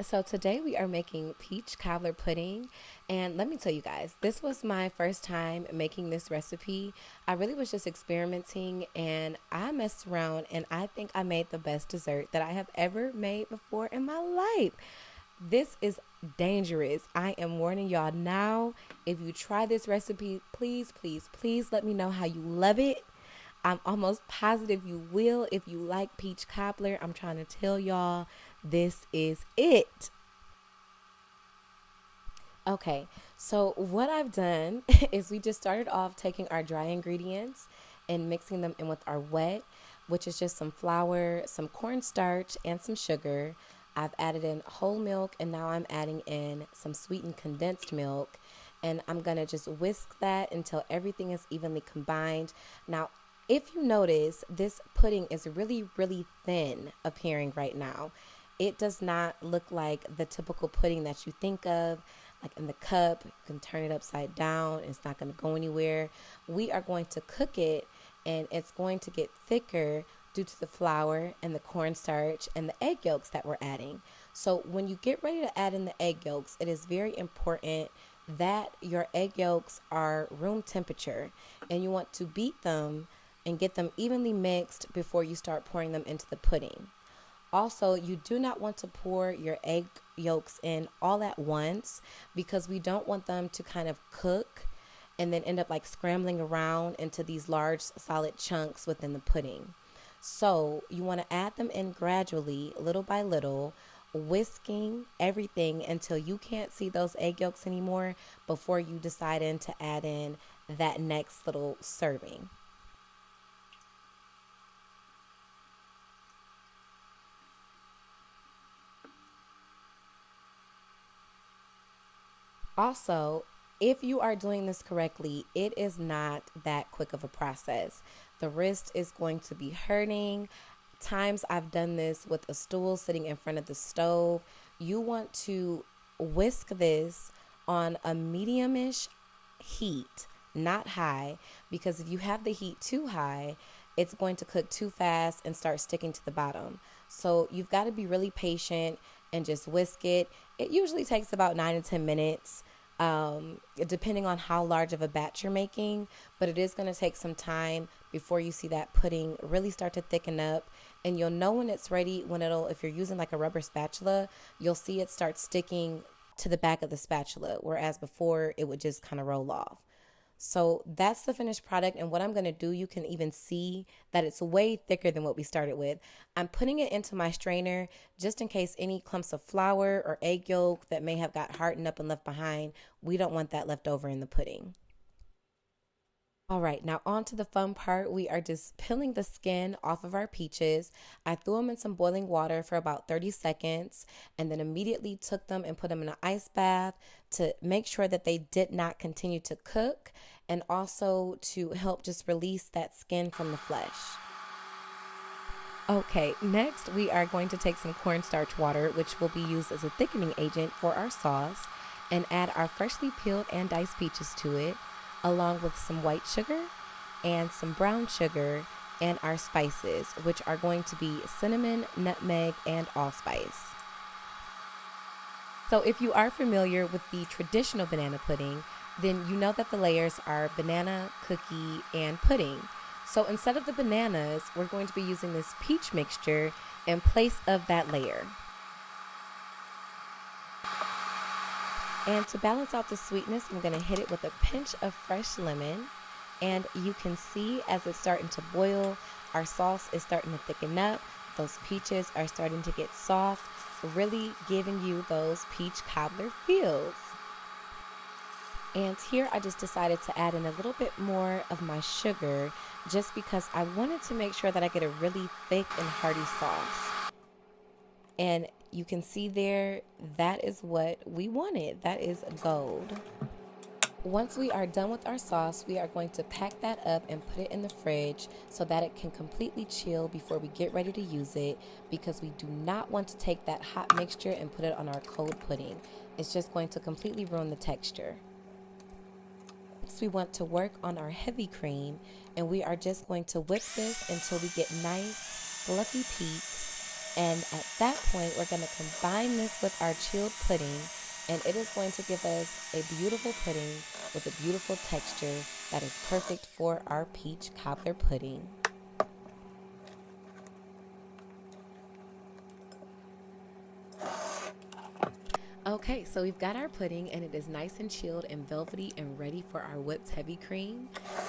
So today we are making peach cobbler pudding, and let me tell you guys, this was my first time making this recipe. I really was just experimenting and I messed around, and I think I made the best dessert that I have ever made before in my life. This is dangerous. I am warning y'all now. If you try this recipe, please, please, please let me know how you love it. I'm almost positive you will if you like peach cobbler. I'm trying to tell y'all this is it. Okay, so what I've done is we just started off taking our dry ingredients and mixing them in with our wet, which is just some flour, some cornstarch, and some sugar. I've added in whole milk, and now I'm adding in some sweetened condensed milk. And I'm gonna just whisk that until everything is evenly combined. Now, if you notice, this pudding is really, really thin appearing right now. It does not look like the typical pudding that you think of, like in the cup. You can turn it upside down, it's not going to go anywhere. We are going to cook it, and it's going to get thicker due to the flour and the cornstarch and the egg yolks that we're adding. So when you get ready to add in the egg yolks, it is very important that your egg yolks are room temperature, and you want to beat them and get them evenly mixed before you start pouring them into the pudding. Also, you do not want to pour your egg yolks in all at once because we don't want them to kind of cook and then end up like scrambling around into these large solid chunks within the pudding. So you want to add them in gradually, little by little, whisking everything until you can't see those egg yolks anymore before you decide to add in that next little serving. Also, if you are doing this correctly, it is not that quick of a process. The wrist is going to be hurting. Times I've done this with a stool sitting in front of the stove. You want to whisk this on a mediumish heat, not high, because if you have the heat too high, it's going to cook too fast and start sticking to the bottom. So you've got to be really patient and just whisk it. It usually takes about 9 to 10 minutes, depending on how large of a batch you're making, but it is going to take some time before you see that pudding really start to thicken up. And you'll know when it's ready when if you're using like a rubber spatula, you'll see it start sticking to the back of the spatula, whereas before it would just kind of roll off. So that's the finished product, and what I'm going to do, you can even see that it's way thicker than what we started with. I'm putting it into my strainer just in case any clumps of flour or egg yolk that may have got hardened up and left behind. We don't want that left over in the pudding. All right, now on to the fun part. We are just peeling the skin off of our peaches. I threw them in some boiling water for about 30 seconds and then immediately took them and put them in an ice bath to make sure that they did not continue to cook, and also to help just release that skin from the flesh. Okay, next we are going to take some cornstarch water, which will be used as a thickening agent for our sauce, and add our freshly peeled and diced peaches to it, along with some white sugar and some brown sugar and our spices, which are going to be cinnamon, nutmeg, and allspice. So if you are familiar with the traditional banana pudding, then you know that the layers are banana, cookie, and pudding. So instead of the bananas, we're going to be using this peach mixture in place of that layer. And to balance out the sweetness, I'm going to hit it with a pinch of fresh lemon. And you can see as it's starting to boil, our sauce is starting to thicken up. Those peaches are starting to get soft, really giving you those peach cobbler feels. And here I just decided to add in a little bit more of my sugar just because I wanted to make sure that I get a really thick and hearty sauce. And you can see there, that is what we wanted. That is gold. Once we are done with our sauce, we are going to pack that up and put it in the fridge so that it can completely chill before we get ready to use it, because we do not want to take that hot mixture and put it on our cold pudding. It's just going to completely ruin the texture. Next, we want to work on our heavy cream, and we are just going to whip this until we get nice fluffy peaks And at that point, we're going to combine this with our chilled pudding, and it is going to give us a beautiful pudding with a beautiful texture that is perfect for our peach cobbler pudding. Okay, so we've got our pudding and it is nice and chilled and velvety and ready for our whipped heavy cream.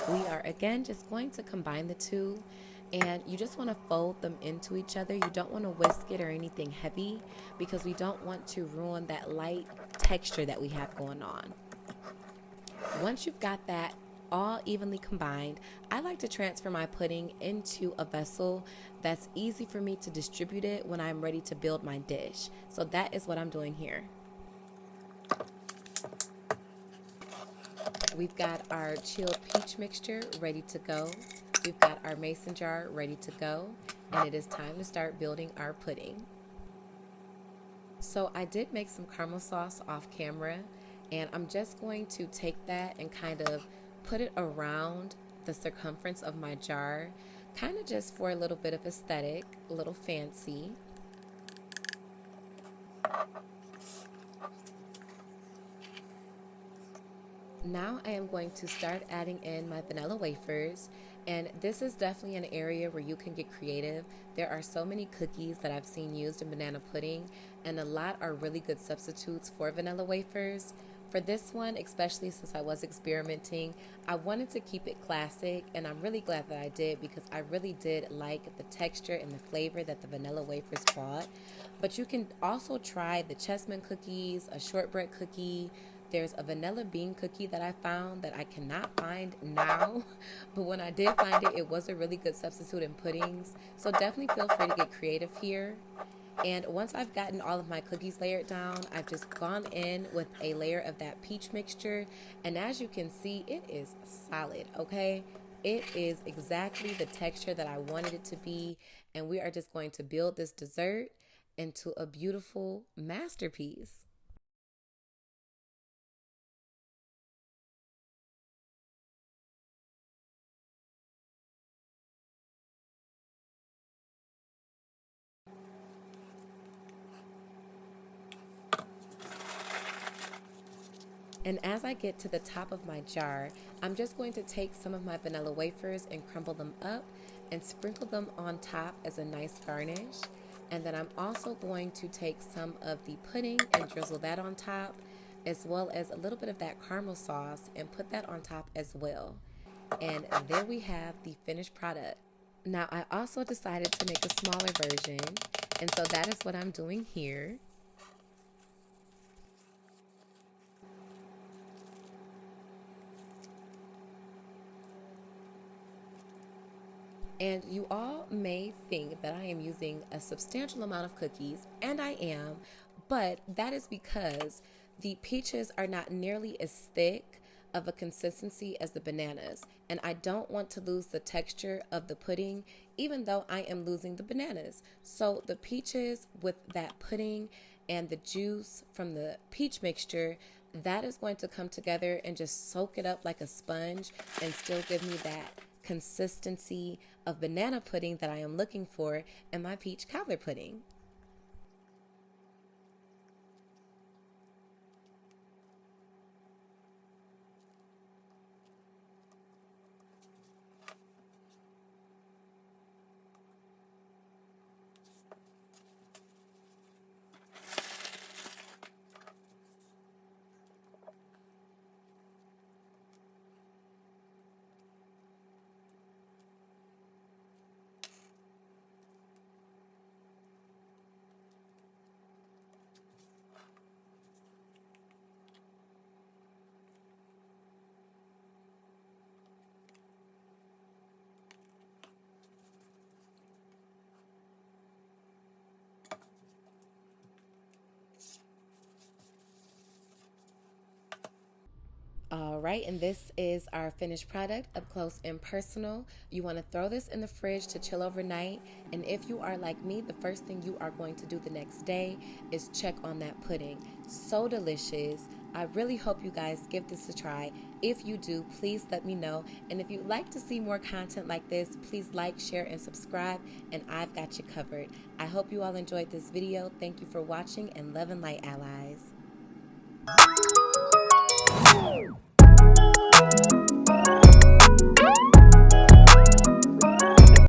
We are again just going to combine the two, and you just want to fold them into each other. You don't want to whisk it or anything heavy because we don't want to ruin that light texture that we have going on. Once you've got that all evenly combined, I like to transfer my pudding into a vessel that's easy for me to distribute it when I'm ready to build my dish. So that is what I'm doing here. We've got our chilled peach mixture ready to go. We've got our mason jar ready to go, and it is time to start building our pudding. So I did make some caramel sauce off camera, and I'm just going to take that and kind of put it around the circumference of my jar, kind of just for a little bit of aesthetic, a little fancy. Now I am going to start adding in my vanilla wafers, and this is definitely an area where you can get creative. There are so many cookies that I've seen used in banana pudding, and a lot are really good substitutes for vanilla wafers. For this one, especially since I was experimenting, I wanted to keep it classic, and I'm really glad that I did because I really did like the texture and the flavor that the vanilla wafers brought. But you can also try the chessman cookies, a shortbread cookie. There's a vanilla bean cookie that I found that I cannot find now, but when I did find it, it was a really good substitute in puddings. So definitely feel free to get creative here. And once I've gotten all of my cookies layered down, I've just gone in with a layer of that peach mixture. And as you can see, it is solid, okay? It is exactly the texture that I wanted it to be. And we are just going to build this dessert into a beautiful masterpiece. And as I get to the top of my jar, I'm just going to take some of my vanilla wafers and crumble them up and sprinkle them on top as a nice garnish. And then I'm also going to take some of the pudding and drizzle that on top, as well as a little bit of that caramel sauce and put that on top as well. And there we have the finished product. Now I also decided to make a smaller version, and so that is what I'm doing here. And you all may think that I am using a substantial amount of cookies, and I am, but that is because the peaches are not nearly as thick of a consistency as the bananas, and I don't want to lose the texture of the pudding even though I am losing the bananas. So the peaches with that pudding and the juice from the peach mixture, that is going to come together and just soak it up like a sponge and still give me that consistency of banana pudding that I am looking for in my peach cobbler pudding. All right, and this is our finished product up close and personal. You want to throw this in the fridge to chill overnight. And if you are like me, the first thing you are going to do the next day is check on that pudding. So delicious. I really hope you guys give this a try. If you do, please let me know. And if you'd like to see more content like this, please like, share, and subscribe, and I've got you covered. I hope you all enjoyed this video. Thank you for watching, and love and light, allies.